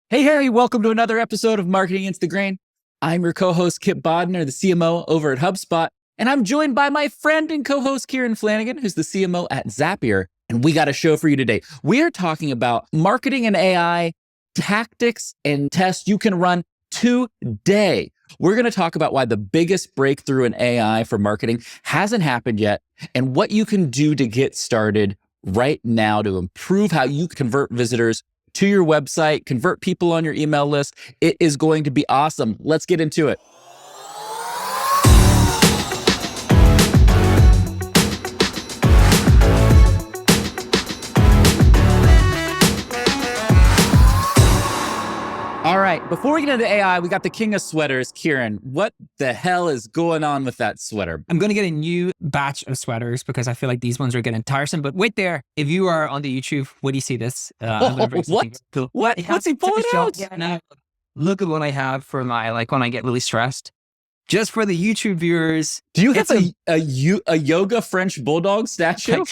Hey, welcome to another episode of Marketing Against the Grain. I'm your co-host, Kipp Bodner, the CMO over at HubSpot, and I'm joined by my friend and co-host, Kieran Flanagan, who's the CMO at Zapier, and we got a show for you today. We are talking about marketing and AI tactics and tests you can run today. We're going to talk about why the biggest breakthrough in AI for marketing hasn't happened yet, and what you can do to get started right now to improve how you convert visitors to your website, convert people on your email list. It is going to be awesome. Let's get into it. All right, before we get into AI, we got the king of sweaters, Kieran. What the hell is going on with that sweater? I'm going to get a new batch of sweaters because I feel like these ones are getting tiresome. But wait there, if you are on the YouTube, when you see this, what? Cool. What? What's he pulling out? Yeah, now look at what I have for my, when I get really stressed. Just for the YouTube viewers. Do you have a yoga French bulldog statue?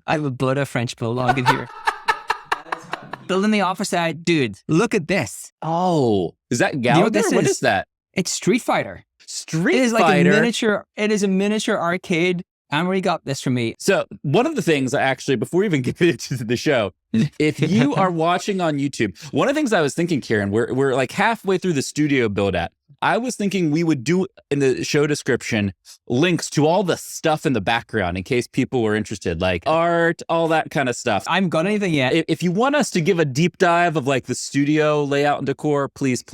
I have a Buddha French bulldog in here. Building the office side, dude, look at this. Oh, is that Gallagher? What is that? It's Street Fighter. Street Fighter. It is like Fighter. It is a miniature arcade. Amory got this for me. So one of the things, actually, before we even get into the show, if you are watching on YouTube, one of the things I was thinking, Kieran, we're like halfway through the studio build out. I was thinking we would do in the show description links to all the stuff in the background in case people were interested, like art, all that kind of stuff. I haven't got anything yet. If you want us to give a deep dive of like the studio layout and decor, please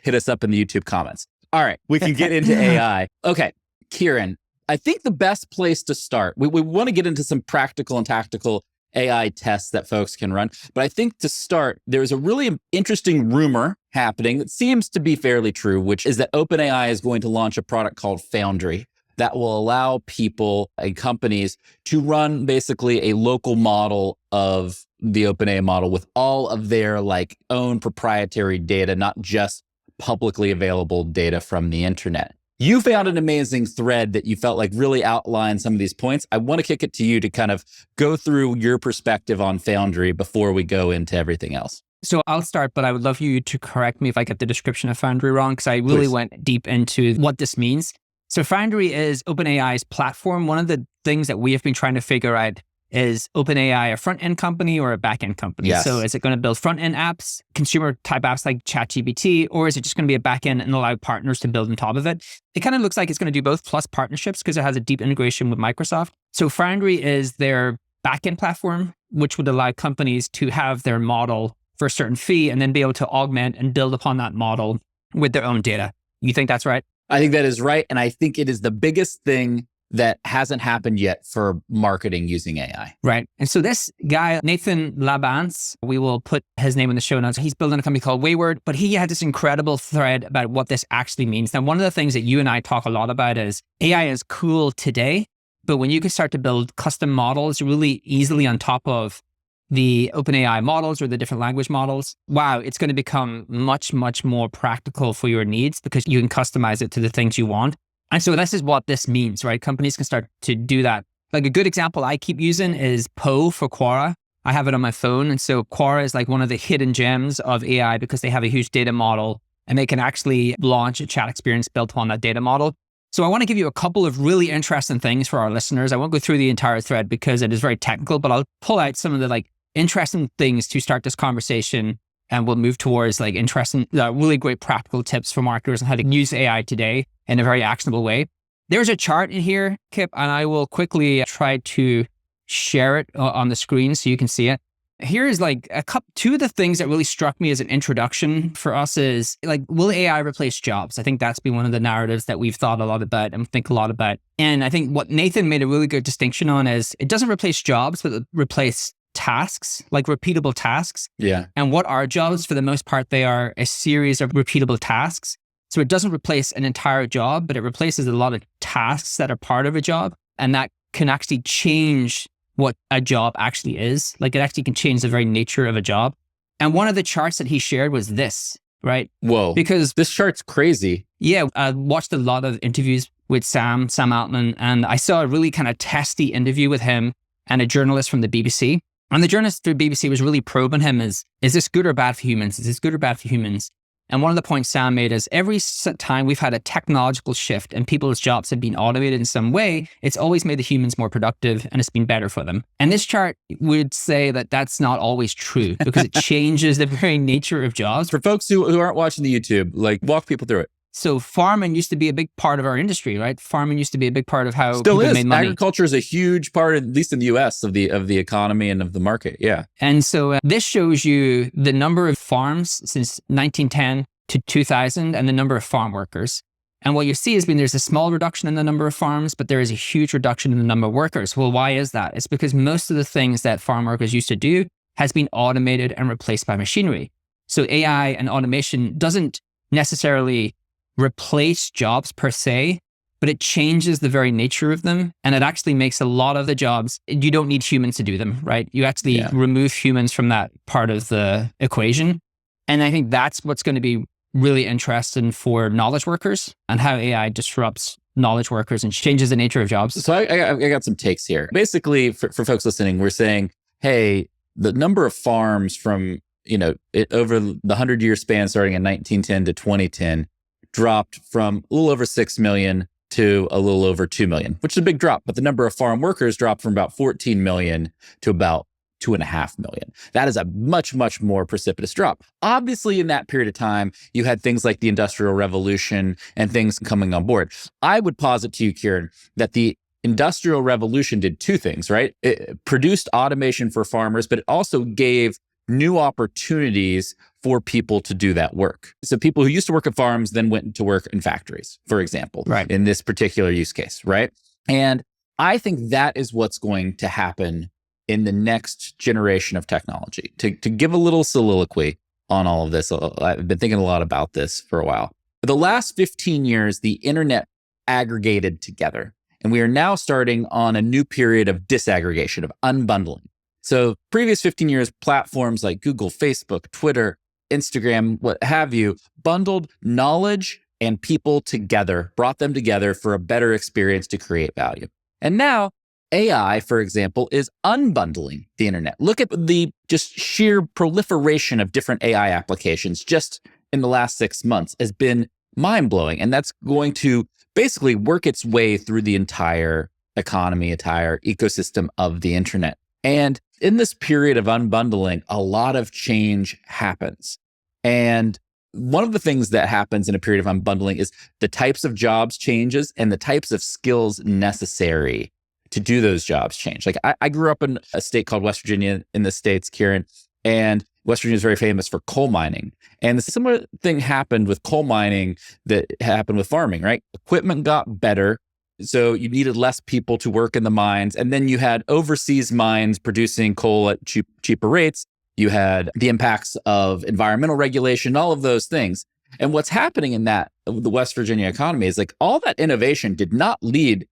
hit us up in the YouTube comments. All right, we can get into AI. Okay, Kieran, I think the best place to start, we want to get into some practical and tactical AI tests that folks can run. But I think to start, there's a really interesting rumor happening that seems to be fairly true, which is that OpenAI is going to launch a product called Foundry that will allow people and companies to run basically a local model of the OpenAI model with all of their like own proprietary data, not just publicly available data from the internet. You found an amazing thread that you felt like really outlined some of these points. I want to kick it to you to kind of go through your perspective on Foundry before we go into everything else. So I'll start, but I would love you to correct me if I get the description of Foundry wrong, because I really went deep into what this means. So Foundry is OpenAI's platform. One of the things that we have been trying to figure out is OpenAI a front-end company or a back-end company? Yes. So is it going to build front-end apps, consumer-type apps like ChatGPT, or is it just going to be a back-end and allow partners to build on top of it? It kind of looks like it's going to do both, plus partnerships, because it has a deep integration with Microsoft. So Foundry is their back-end platform, which would allow companies to have their model for a certain fee and then be able to augment and build upon that model with their own data. You think that's right? I think that is right. And I think it is the biggest thing that hasn't happened yet for marketing using AI. Right. And so this guy, Nathan Labenz, we will put his name in the show notes. He's building a company called Wayward, but he had this incredible thread about what this actually means. Now, one of the things that you and I talk a lot about is AI is cool today, but when you can start to build custom models really easily on top of the OpenAI models or the different language models, wow, it's going to become much, much more practical for your needs because you can customize it to the things you want. And so this is what this means, right? Companies can start to do that. Like a good example I keep using is Poe for Quora. I have it on my phone. And so Quora is like one of the hidden gems of AI because they have a huge data model and they can actually launch a chat experience built upon that data model. So I want to give you a couple of really interesting things for our listeners. I won't go through the entire thread because it is very technical, but I'll pull out some of the like interesting things to start this conversation. And we'll move towards like interesting, really great practical tips for marketers on how to use AI today in a very actionable way. There's a chart in here, Kipp, and I will quickly try to share it on the screen so you can see it. Here is like two of the things that really struck me as an introduction for us is like, will AI replace jobs? I think that's been one of the narratives that we've thought a lot about and think a lot about. And I think what Nathan made a really good distinction on is it doesn't replace jobs, but it replaces tasks, like repeatable tasks. Yeah. And what are jobs? For the most part, they are a series of repeatable tasks. So it doesn't replace an entire job, but it replaces a lot of tasks that are part of a job. And that can actually change what a job actually is. Like it actually can change the very nature of a job. And one of the charts that he shared was this, right? Whoa. Because this chart's crazy. Yeah. I watched a lot of interviews with Sam Altman, and I saw a really kind of testy interview with him and a journalist from the BBC. And the journalist through BBC was really probing him is this good or bad for humans? Is this good or bad for humans? And one of the points Sam made is every time we've had a technological shift and people's jobs have been automated in some way, it's always made the humans more productive and it's been better for them. And this chart would say that that's not always true because it changes the very nature of jobs. For folks who aren't watching the YouTube, like walk people through it. So farming used to be a big part of our industry, right? Farming used to be a big part of how Still people is. made money. Agriculture is a huge part, at least in the US, of the economy and of the market. Yeah. And so this shows you the number of farms since 1910 to 2000 and the number of farm workers. And what you see is there's a small reduction in the number of farms, but there is a huge reduction in the number of workers. Well, why is that? It's because most of the things that farm workers used to do has been automated and replaced by machinery. So AI and automation doesn't necessarily replace jobs per se, but it changes the very nature of them. And it actually makes a lot of the jobs, you don't need humans to do them, right? You actually remove humans from that part of the equation. And I think that's what's going to be really interesting for knowledge workers and how AI disrupts knowledge workers and changes the nature of jobs. So I got some takes here. Basically, for folks listening, we're saying, hey, the number of farms from, over the 100-year span starting in 1910 to 2010 dropped from a little over 6 million to a little over 2 million, which is a big drop. But the number of farm workers dropped from about 14 million to about 2.5 million. That is a much, much more precipitous drop. Obviously, in that period of time, you had things like the Industrial Revolution and things coming on board. I would posit to you, Kieran, that the Industrial Revolution did two things, right? It produced automation for farmers, but it also gave new opportunities for people to do that work. So people who used to work at farms then went to work in factories, for example, right, in this particular use case, right? And I think that is what's going to happen in the next generation of technology. To give a little soliloquy on all of this, I've been thinking a lot about this for a while. For the last 15 years, the internet aggregated together, and we are now starting on a new period of disaggregation, of unbundling. So previous 15 years, platforms like Google, Facebook, Twitter, Instagram, what have you, bundled knowledge and people together, brought them together for a better experience to create value. And now AI, for example, is unbundling the internet. Look at the just sheer proliferation of different AI applications just in the last 6 months has been mind-blowing. And that's going to basically work its way through the entire economy, entire ecosystem of the internet. And in this period of unbundling, a lot of change happens. And one of the things that happens in a period of unbundling is the types of jobs changes and the types of skills necessary to do those jobs change. Like I grew up in a state called West Virginia in the States, Kieran, and West Virginia is very famous for coal mining. And the similar thing happened with coal mining that happened with farming, right? Equipment got better. So you needed less people to work in the mines. And then you had overseas mines producing coal at cheaper rates. You had the impacts of environmental regulation, all of those things. And what's happening in the West Virginia economy is like all that innovation did not lead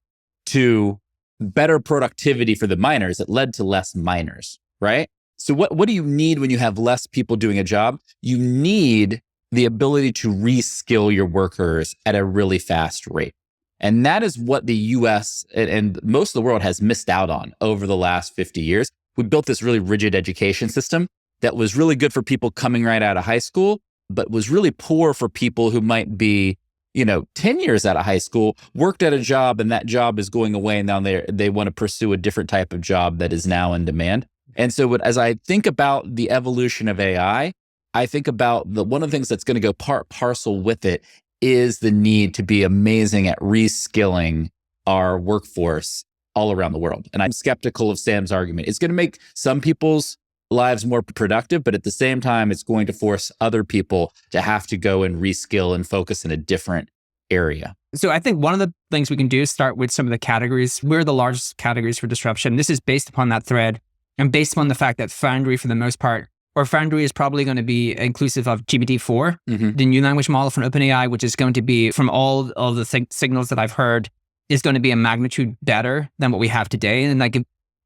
to better productivity for the miners. It led to less miners, right? So what do you need when you have less people doing a job? You need the ability to reskill your workers at a really fast rate. And that is what the US and most of the world has missed out on over the last 50 years. We built this really rigid education system that was really good for people coming right out of high school, but was really poor for people who might be 10 years out of high school, worked at a job and that job is going away and now they want to pursue a different type of job that is now in demand. And so as I think about the evolution of AI, I think about one of the things that's going to go parcel with it is the need to be amazing at reskilling our workforce all around the world. And I'm skeptical of Sam's argument. It's going to make some people's lives more productive, but at the same time, it's going to force other people to have to go and reskill and focus in a different area. So I think one of the things we can do is start with some of the categories. We're the largest categories for disruption. This is based upon that thread and based upon the fact that Foundry, for the most part, or Foundry is probably going to be inclusive of GPT-4, the new language model from OpenAI, which is going to be, from all of the signals that I've heard, is going to be a magnitude better than what we have today. And like,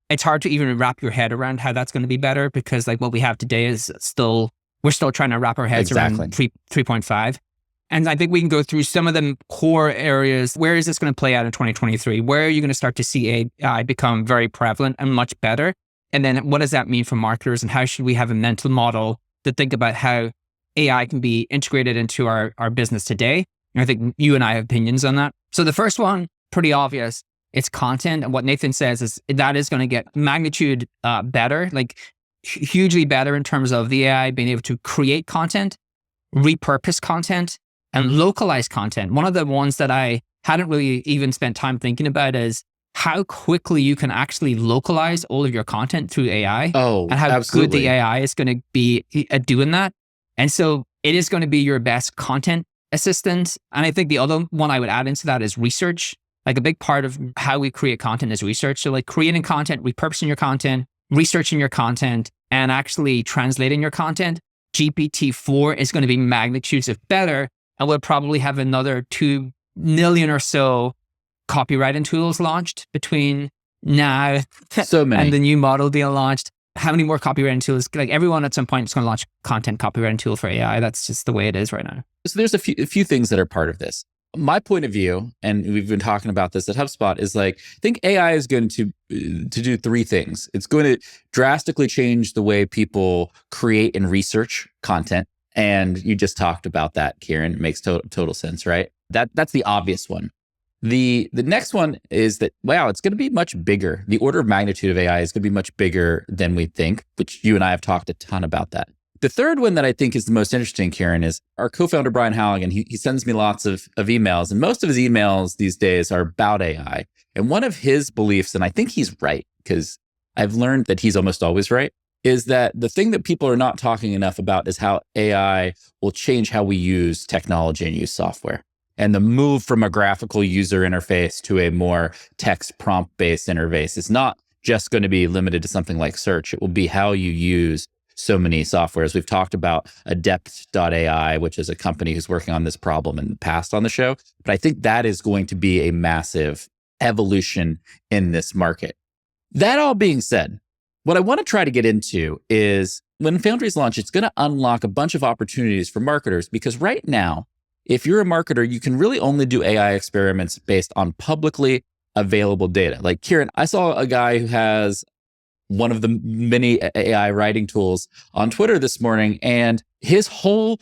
it's hard to even wrap your head around how that's going to be better because like what we have today is we're still trying to wrap our heads around 3.5. And I think we can go through some of the core areas. Where is this going to play out in 2023? Where are you going to start to see AI become very prevalent and much better? And then what does that mean for marketers, and how should we have a mental model to think about how AI can be integrated into our business today? And I think you and I have opinions on that. So the first one, pretty obvious, it's content. And what Nathan says is that is going to get magnitude better, like hugely better in terms of the AI being able to create content, repurpose content, and localize content. One of the ones that I hadn't really even spent time thinking about is how quickly you can actually localize all of your content through AI. Oh, and how absolutely. good the AI is going to be at doing that. And so it is going to be your best content assistant. And I think the other one I would add into that is research. Like a big part of how we create content is research. So like creating content, repurposing your content, researching your content, and actually translating your content. GPT-4 is going to be magnitudes of better, and we'll probably have another 2 million or so copywriting tools launched between now So many. and the new model being launched. How many more copywriting tools? Like everyone at some point is going to launch content copywriting tool for AI. That's just the way it is right now. So there's a few things that are part of this. My point of view, and we've been talking about this at HubSpot, is like, I think AI is going to do three things. It's going to drastically change the way people create and research content. And you just talked about that, Kieran. It makes total sense, right? That's the obvious one. The next one is that, wow, it's going to be much bigger. The order of magnitude of AI is going to be much bigger than we think, which you and I have talked a ton about that. The third one that I think is the most interesting, Kieran, is our co-founder, Brian Halligan. He sends me lots of emails, and most of his emails these days are about AI. And one of his beliefs, and I think he's right, because I've learned that he's almost always right, is that the thing that people are not talking enough about is how AI will change how we use technology and use software. And the move from a graphical user interface to a more text prompt-based interface is not just going to be limited to something like search. It will be how you use so many softwares. We've talked about Adept.ai, which is a company who's working on this problem in the past on the show. But I think that is going to be a massive evolution in this market. That all being said, what I want to try to get into is when Foundry's launch, it's going to unlock a bunch of opportunities for marketers, because right now, if you're a marketer, you can really only do AI experiments based on publicly available data. Like Kieran, I saw a guy who has one of the many AI writing tools on Twitter this morning, and his whole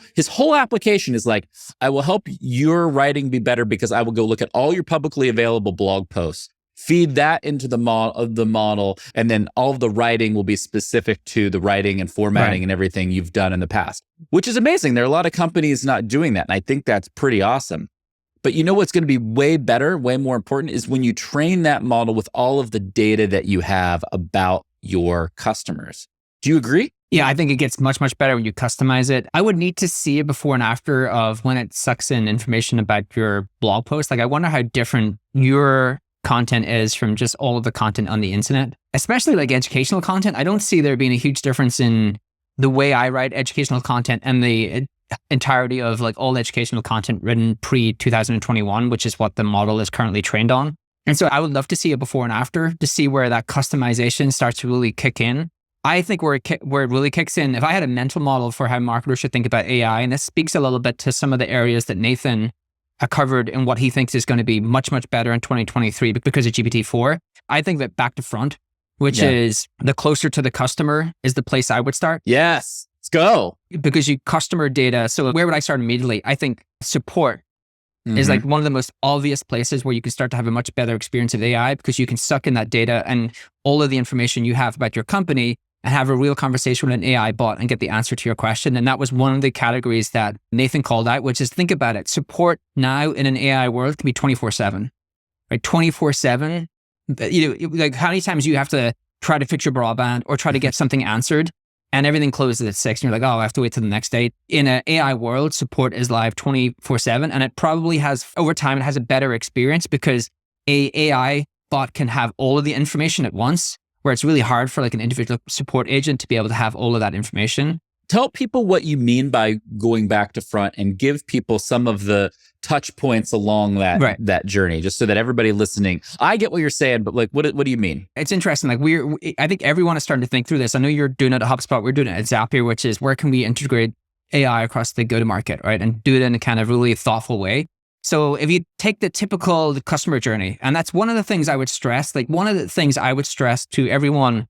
application is like, I will help your writing be better because I will go look at all your publicly available blog posts, feed that into the model, and then all of the writing will be specific to the writing and formatting and everything you've done in the past, which is amazing. There are a lot of companies not doing that, and I think that's pretty awesome. But you know what's going to be way better, way more important, is when you train that model with all of the data that you have about your customers. Do you agree? Yeah, I think it gets much, much better when you customize it. I would need to see a before and after of when it sucks in information about your blog post. Like, I wonder how different your content is from just all of the content on the internet, especially like educational content. I don't see there being a huge difference in the way I write educational content and the entirety of like all educational content written pre-2021, which is what the model is currently trained on. And so I would love to see a before and after to see where that customization starts to really kick in. I think where it really kicks in, if I had a mental model for how marketers should think about AI, and this speaks a little bit to some of the areas that Nathan covered and what he thinks is going to be much, much better in 2023 because of GPT-4, I think that back to front, which is the closer to the customer, is the place I would start. Yes, let's go. Because you customer data. So where would I start immediately? I think support is like one of the most obvious places where you can start to have a much better experience of AI, because you can suck in that data and all of the information you have about your company and have a real conversation with an AI bot and get the answer to your question. And that was one of the categories that Nathan called out, which is, think about it. Support now in an AI world can be 24/7, right? 24/7. You know, like how many times you have to try to fix your broadband or try to get something answered, and everything closes at 6, and you're like, oh, I have to wait till the next day. In an AI world, support is live 24/7, and it probably has, over time, it has a better experience because a AI bot can have all of the information at once, where it's really hard for like an individual support agent to be able to have all of that information. Tell people what you mean by going back to front, and give people some of the touch points along that journey, just so that everybody listening, I get what you're saying, but like, what do you mean? It's interesting. Like I think everyone is starting to think through this. I know you're doing it at HubSpot. We're doing it at Zapier, which is where can we integrate AI across the go-to-market, right? And do it in a kind of really thoughtful way. So if you take the typical customer journey, and that's one of the things I would stress, like one of the things I would stress to everyone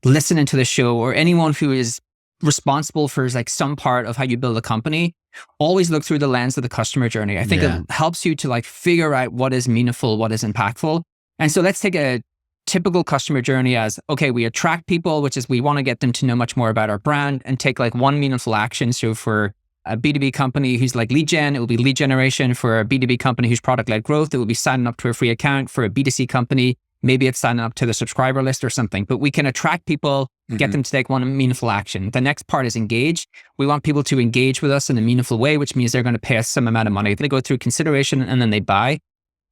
listening to the show, or anyone who is responsible for like some part of how you build a company, always look through the lens of the customer journey. I think it helps you to like figure out what is meaningful, what is impactful. And so let's take a typical customer journey as, okay, we attract people, which is we want to get them to know much more about our brand and take like one meaningful action. So for a B2B company who's like lead gen, it will be lead generation. For a B2B company who's product-led growth, it will be signing up to a free account. For a B2C company, maybe it's signing up to the subscriber list or something. But we can attract people, get them to take one meaningful action. The next part is engage. We want people to engage with us in a meaningful way, which means they're going to pay us some amount of money. They go through consideration and then they buy.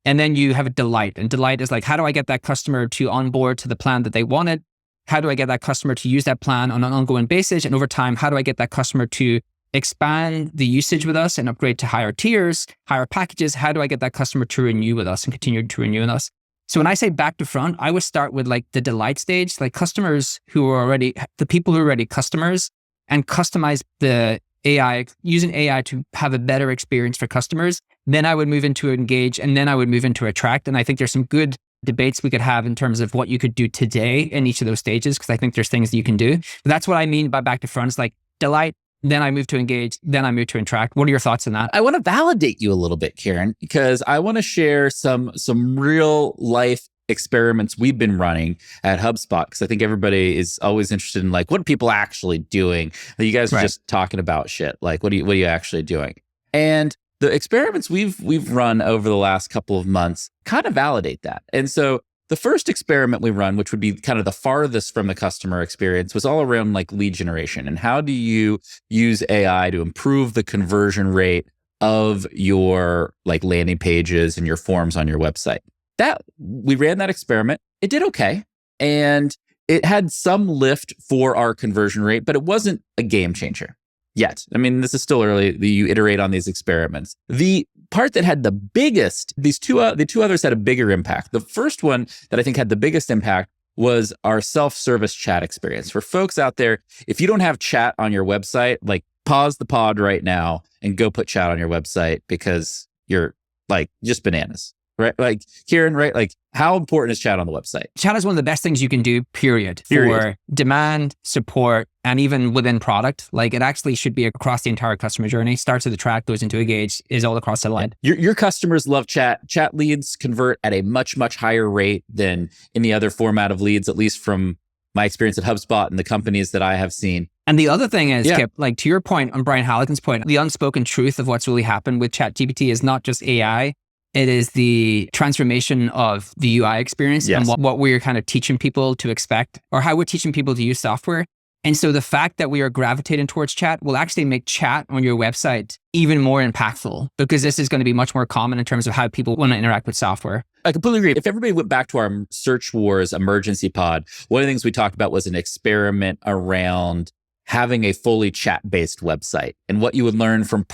And then you have a delight. And delight is like, how do I get that customer to onboard to the plan that they wanted? How do I get that customer to use that plan on an ongoing basis? And over time, how do I get that customer to expand the usage with us and upgrade to higher tiers, higher packages? How do I get that customer to renew with us and continue to renew with us? So when I say back to front, I would start with like the delight stage, like customers who are already, the people who are already customers, and customize the AI, using AI to have a better experience for customers. Then I would move into engage, and then I would move into attract. And I think there's some good debates we could have in terms of what you could do today in each of those stages, because I think there's things that you can do. But that's what I mean by back to front. It's like delight, then I move to engage, then I move to attract. What are your thoughts on that? I want to validate you a little bit, Kieran, because I want to share some real life experiments we've been running at HubSpot, because I think everybody is always interested in like, what are people actually doing? You guys are just talking about shit. Like, what are you actually doing? And the experiments we've run over the last couple of months kind of validate that. And so the first experiment we run, which would be kind of the farthest from the customer experience, was all around like lead generation. And how do you use AI to improve the conversion rate of your like landing pages and your forms on your website? That we ran that experiment. It did okay. And it had some lift for our conversion rate, but it wasn't a game changer yet. I mean, this is still early. You iterate on these experiments. The part that had the biggest, the two others had a bigger impact. The first one that I think had the biggest impact was our self-service chat experience. For folks out there, if you don't have chat on your website, like pause the pod right now and go put chat on your website, because you're like just bananas. Right? Like Kieran, right? Like how important is chat on the website? Chat is one of the best things you can do, period. For demand, support, and even within product. Like it actually should be across the entire customer journey. Starts at attract, goes into engage, is all across the line. Your customers love chat. Chat leads convert at a much, much higher rate than any other format of leads, at least from my experience at HubSpot and the companies that I have seen. And the other thing is, Kipp, like to your point on Brian Halligan's point, the unspoken truth of what's really happened with ChatGPT is not just AI. It is the transformation of the UI experience and what we're kind of teaching people to expect, or how we're teaching people to use software. And so the fact that we are gravitating towards chat will actually make chat on your website even more impactful, because this is going to be much more common in terms of how people want to interact with software. I completely agree. If everybody went back to our Search Wars emergency pod, one of the things we talked about was an experiment around having a fully chat-based website and what you would learn from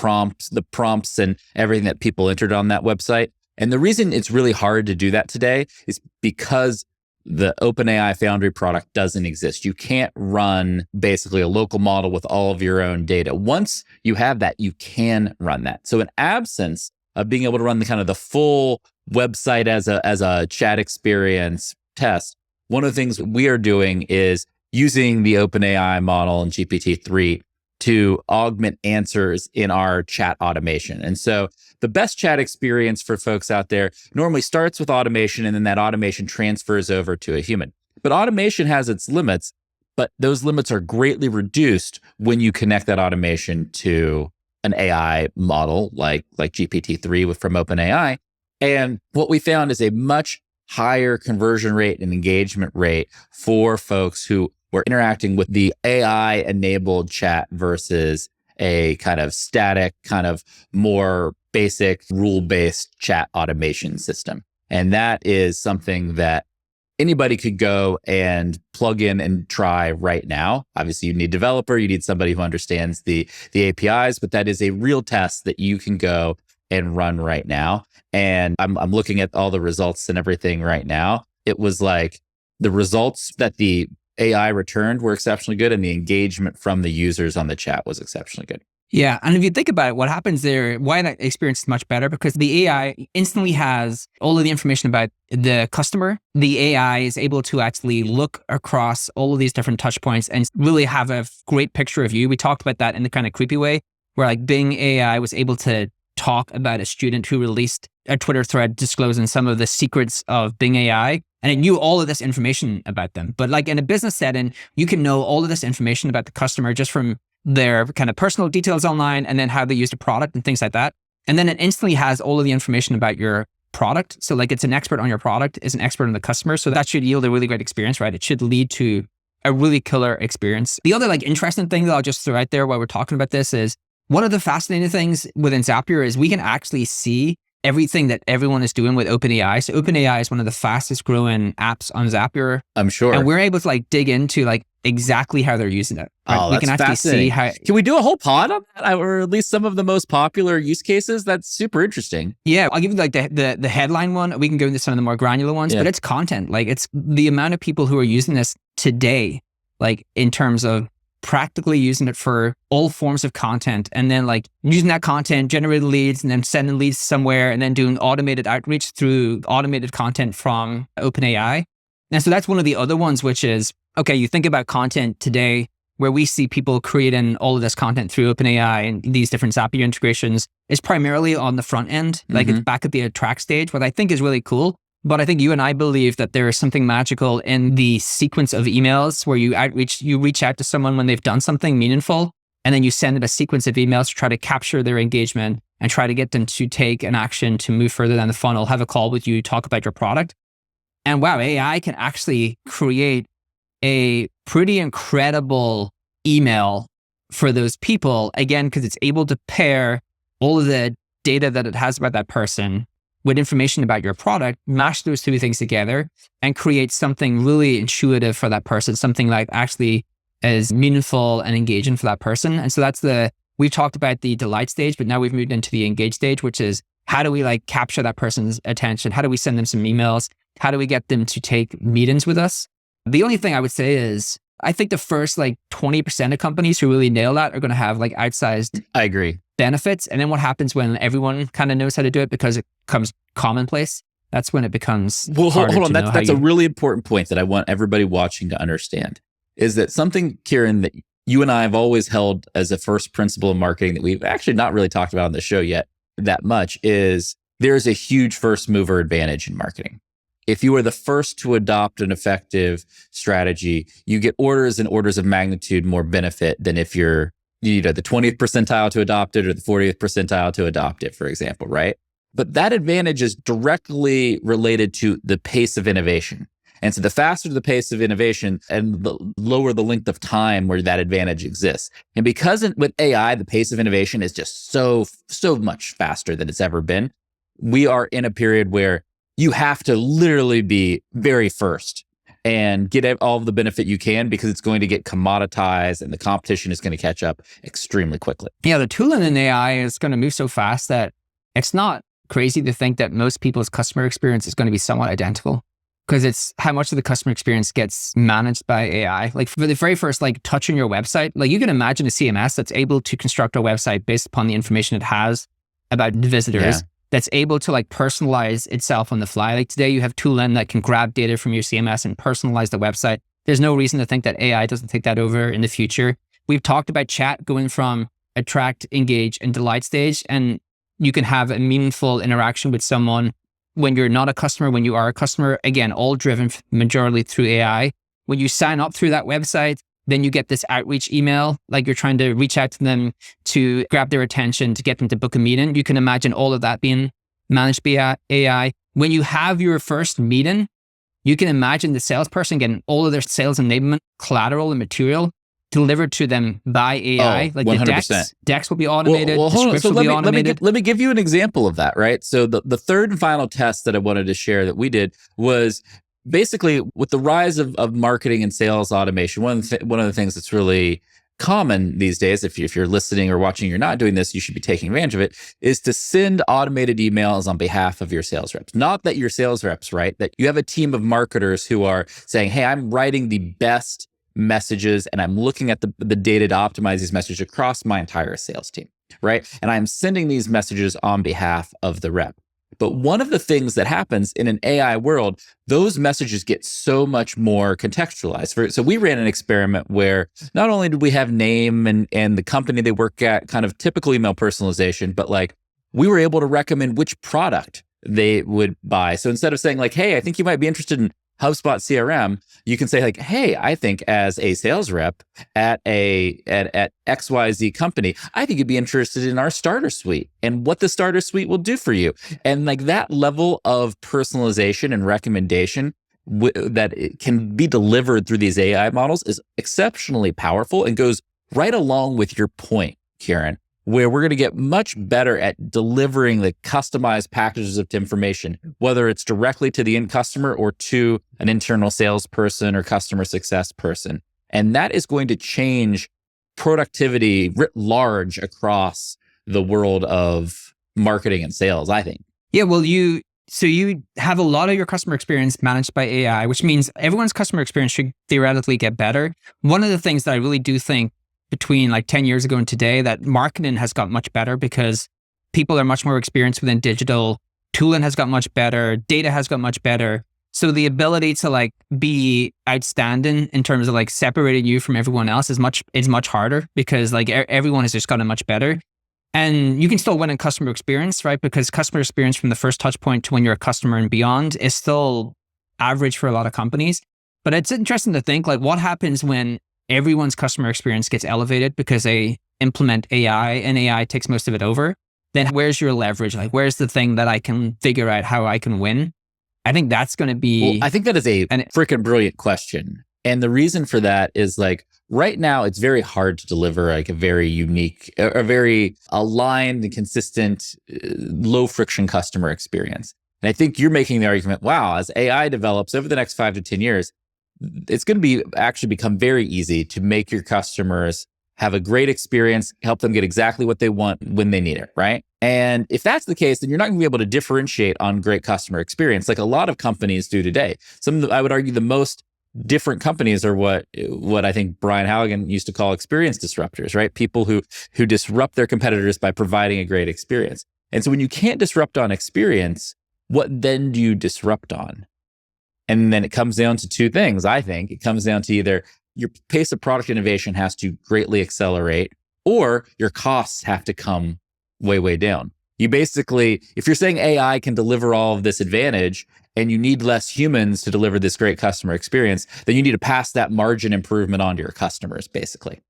the prompts and everything that people entered on that website. And the reason it's really hard to do that today is because the OpenAI Foundry product doesn't exist. You can't run basically a local model with all of your own data. Once you have that, you can run that. So in absence of being able to run the full website as a chat experience test, one of the things we are doing is using the OpenAI model and GPT-3 to augment answers in our chat automation. And so the best chat experience for folks out there normally starts with automation, and then that automation transfers over to a human. But automation has its limits, but those limits are greatly reduced when you connect that automation to an AI model like GPT-3 from OpenAI. And what we found is a much higher conversion rate and engagement rate for folks who were interacting with the AI-enabled chat versus a kind of static, kind of more basic rule-based chat automation system. And that is something that anybody could go and plug in and try right now. Obviously, you need a developer, you need somebody who understands the APIs, but that is a real test that you can go and run right now. And I'm looking at all the results and everything right now. It was like the results that the AI returned were exceptionally good, and the engagement from the users on the chat was exceptionally good. Yeah. And if you think about it, what happens there, why that experience is much better, because the AI instantly has all of the information about the customer. The AI is able to actually look across all of these different touch points and really have a great picture of you. We talked about that in the kind of creepy way, where like Bing AI was able to talk about a student who released a Twitter thread disclosing some of the secrets of Bing AI. And it knew all of this information about them. But like in a business setting, you can know all of this information about the customer just from their kind of personal details online and then how they used a product and things like that. And then it instantly has all of the information about your product. So like it's an expert on your product, is an expert on the customer. So that should yield a really great experience, right? It should lead to a really killer experience. The other like interesting thing that I'll just throw out there while we're talking about this is one of the fascinating things within Zapier is we can actually see everything that everyone is doing with OpenAI. So OpenAI is one of the fastest growing apps on Zapier. I'm sure. And we're able to like dig into like exactly how they're using it. Right? Oh, we can actually see how. Can we do a whole pod on that, or at least some of the most popular use cases? That's super interesting. Yeah, I'll give you like the headline one. We can go into some of the more granular ones, but it's content. Like it's the amount of people who are using this today, like in terms of practically using it for all forms of content, and then like using that content, generating leads, and then sending leads somewhere, and then doing automated outreach through automated content from OpenAI. And so that's one of the other ones, which is, okay, you think about content today, where we see people creating all of this content through OpenAI and these different Zapier integrations is primarily on the front end. Like it's back at the attract stage, what I think is really cool. But I think you and I believe that there is something magical in the sequence of emails where you reach out to someone when they've done something meaningful, and then you send them a sequence of emails to try to capture their engagement and try to get them to take an action to move further down the funnel, have a call with you, talk about your product. And wow, AI can actually create a pretty incredible email for those people, again, because it's able to pair all of the data that it has about that person with information about your product, mash those two things together and create something really intuitive for that person, something like actually is meaningful and engaging for that person. And so we've talked about the delight stage, but now we've moved into the engage stage, which is how do we like capture that person's attention? How do we send them some emails? How do we get them to take meetings with us? The only thing I would say is I think the first like 20% of companies who really nail that are going to have like outsized I agree. benefits. And then what happens when everyone kind of knows how to do it because it becomes commonplace? That's when it becomes hold on. That's a really important point that I want everybody watching to understand is that something, Kieran, that you and I have always held as a first principle of marketing that we've actually not really talked about on the show yet that much is there's a huge first mover advantage in marketing. If you are the first to adopt an effective strategy, you get orders and orders of magnitude more benefit than if you're the 20th percentile to adopt it or the 40th percentile to adopt it, for example, right? But that advantage is directly related to the pace of innovation. And so the faster the pace of innovation and the lower the length of time where that advantage exists. And because with AI, the pace of innovation is just so much faster than it's ever been, we are in a period where you have to literally be very first and get all of the benefit you can because it's going to get commoditized and the competition is going to catch up extremely quickly. Yeah, the tooling in AI is going to move so fast that it's not crazy to think that most people's customer experience is going to be somewhat identical because it's how much of the customer experience gets managed by AI. Like for the very first like touch on your website, like you can imagine a CMS that's able to construct a website based upon the information it has about the visitors. That's able to like personalize itself on the fly. Like today you have tooling that can grab data from your CMS and personalize the website. There's no reason to think that AI doesn't take that over in the future. We've talked about chat going from attract, engage, and delight stage. And you can have a meaningful interaction with someone when you're not a customer, when you are a customer, again, all driven majorly through AI. When you sign up through that website, then you get this outreach email, like you're trying to reach out to them to grab their attention, to get them to book a meeting. You can imagine all of that being managed by AI. When you have your first meeting, you can imagine the salesperson getting all of their sales enablement collateral and material delivered to them by AI. Like 100%. The decks will be automated. Well, hold on. So will be automated. Let me give you an example of that, right? So the third and final test that I wanted to share that we did was basically with the rise of marketing and sales automation. One of the things that's really common these days, if you're listening or watching, you're not doing this, you should be taking advantage of it, is to send automated emails on behalf of your sales reps. Not that your sales reps, right? That you have a team of marketers who are saying, hey, I'm writing the best messages and I'm looking at the data to optimize these messages across my entire sales team, right? And I'm sending these messages on behalf of the rep. But one of the things that happens in an AI world, those messages get so much more contextualized. So we ran an experiment where not only did we have name and the company they work at, kind of typical email personalization, but like we were able to recommend which product they would buy. So instead of saying like, hey, I think you might be interested in HubSpot CRM, you can say like, hey, I think as a sales rep at XYZ company, I think you'd be interested in our starter suite and what the starter suite will do for you. And like that level of personalization and recommendation that it can be delivered through these AI models is exceptionally powerful and goes right along with your point, Kieran, where we're going to get much better at delivering the customized packages of information, whether it's directly to the end customer or to an internal salesperson or customer success person. And that is going to change productivity writ large across the world of marketing and sales, I think. Yeah, well, you have a lot of your customer experience managed by AI, which means everyone's customer experience should theoretically get better. One of the things that I really do think between like 10 years ago and today, that marketing has got much better because people are much more experienced within digital. Tooling has got much better. Data has got much better. So the ability to like be outstanding in terms of like separating you from everyone else is much harder because like everyone has just gotten much better. And you can still win in customer experience, right? Because customer experience from the first touch point to when you're a customer and beyond is still average for a lot of companies. But it's interesting to think like what happens when everyone's customer experience gets elevated because they implement AI and AI takes most of it over. Then where's your leverage? Like, where's the thing that I can figure out how I can win? I think that's going to be... Well, I think that is a freaking brilliant question. And the reason for that is like, right now, it's very hard to deliver like a very unique, a very aligned and consistent, low friction customer experience. And I think you're making the argument, wow, as AI develops over the next 5 to 10 years, it's going to actually become very easy to make your customers have a great experience, help them get exactly what they want when they need it, right? And if that's the case, then you're not going to be able to differentiate on great customer experience like a lot of companies do today. I would argue the most different companies are what I think Brian Halligan used to call experience disruptors, right? People who disrupt their competitors by providing a great experience. And so when you can't disrupt on experience, what then do you disrupt on? And then it comes down to two things, I think. It comes down to either your pace of product innovation has to greatly accelerate, or your costs have to come way, way down. You basically, if you're saying AI can deliver all of this advantage and you need less humans to deliver this great customer experience, then you need to pass that margin improvement on to your customers, basically.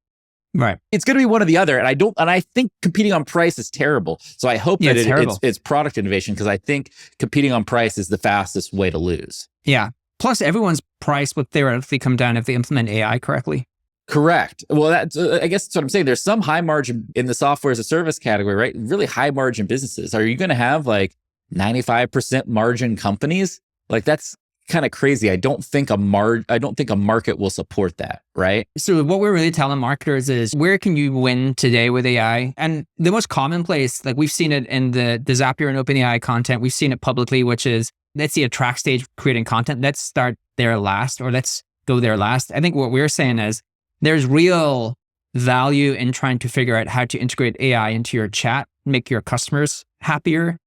Right. It's going to be one or the other. And I think competing on price is terrible. So I hope that it's product innovation, because I think competing on price is the fastest way to lose. Yeah. Plus, everyone's price would theoretically come down if they implement AI correctly. Correct. Well, that's I guess that's what I'm saying. There's some high margin in the software as a service category, right? Really high margin businesses. Are you going to have like 95% margin companies? Like that's kind of crazy. I don't think a market will support that, right? So what we're really telling marketers is, where can you win today with AI? And the most commonplace, like we've seen it in the Zapier and OpenAI content, we've seen it publicly, which is, let's see a track stage creating content. Let's start there last, or let's go there last. I think what we're saying is there's real value in trying to figure out how to integrate AI into your chat, make your customers happier.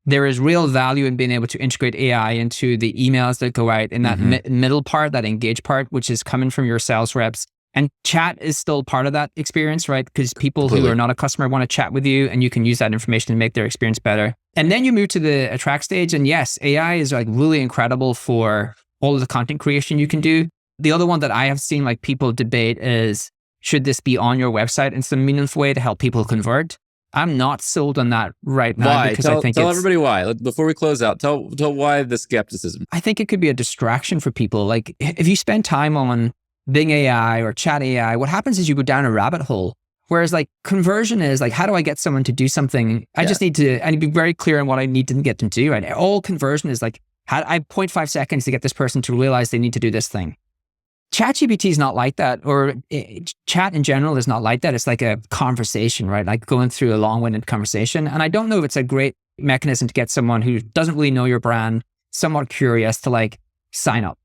There is real value in being able to integrate AI into the emails that go out in that middle part, that engage part, which is coming from your sales reps. And chat is still part of that experience, right? Because people who are not a customer want to chat with you, and you can use that information to make their experience better. And then you move to the attract stage. And yes, AI is like really incredible for all of the content creation you can do. The other one that I have seen like people debate is, should this be on your website in some meaningful way to help people convert? I'm not sold on that right now. Why? Because I think tell it's, everybody why. Before we close out, tell why the skepticism. I think it could be a distraction for people. Like if you spend time on Bing AI or Chat AI, what happens is you go down a rabbit hole. Whereas like conversion is like, how do I get someone to do something? I just need to, I need to be very clear on what I need to get them to do. And all conversion is like, I have 0.5 seconds to get this person to realize they need to do this thing. ChatGPT is not like that, or chat in general is not like that. It's like a conversation, right? Like going through a long-winded conversation. And I don't know if it's a great mechanism to get someone who doesn't really know your brand, somewhat curious, to like sign up.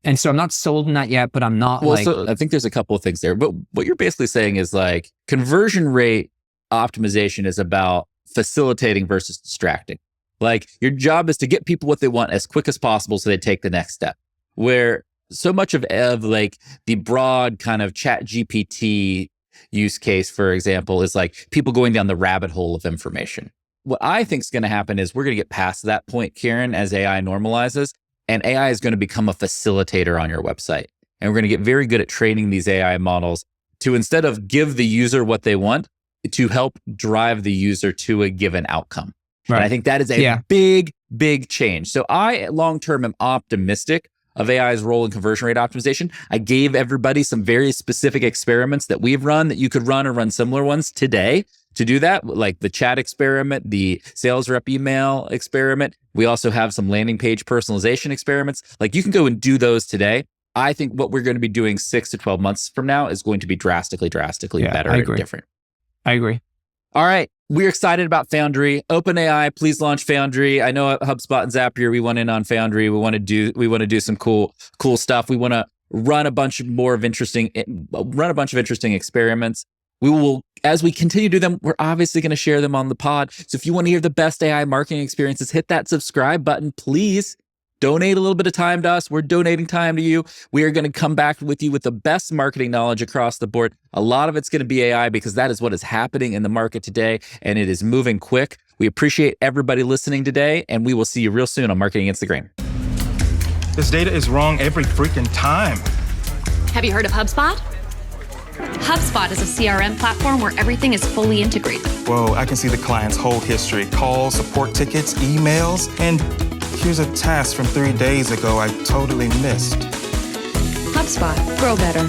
And so I'm not sold on that yet, but I'm not so I think there's a couple of things there. But what you're basically saying is like conversion rate optimization is about facilitating versus distracting. Like your job is to get people what they want as quick as possible so they take the next step. Where so much of like the broad kind of chat GPT use case, for example, is like people going down the rabbit hole of information. What I think is going to happen is we're going to get past that point, Kieran, as AI normalizes, and AI is going to become a facilitator on your website. And we're going to get very good at training these AI models to, instead of give the user what they want, to help drive the user to a given outcome. Right. And I think that is a big, big change. So I long-term am optimistic of AI's role in conversion rate optimization. I gave everybody some very specific experiments that we've run that you could run or run similar ones today to do that, like the chat experiment, the sales rep email experiment. We also have some landing page personalization experiments. Like you can go and do those today. I think what we're going to be doing 6 to 12 months from now is going to be drastically better and different. I agree. All right. We're excited about Foundry. OpenAI, please launch Foundry. I know at HubSpot and Zapier, we went in on Foundry. We want to do some cool stuff. We want to run a bunch of interesting experiments. We will, as we continue to do them, we're obviously going to share them on the pod. So if you want to hear the best AI marketing experiences, hit that subscribe button, please. Donate a little bit of time to us. We're donating time to you. We are going to come back with you with the best marketing knowledge across the board. A lot of it's going to be AI because that is what is happening in the market today, and it is moving quick. We appreciate everybody listening today, and we will see you real soon on Marketing Against the Grain. This data is wrong every freaking time. Have you heard of HubSpot? HubSpot is a CRM platform where everything is fully integrated. Whoa, I can see the client's whole history, calls, support tickets, emails, and here's a task from 3 days ago I totally missed. HubSpot. Grow better.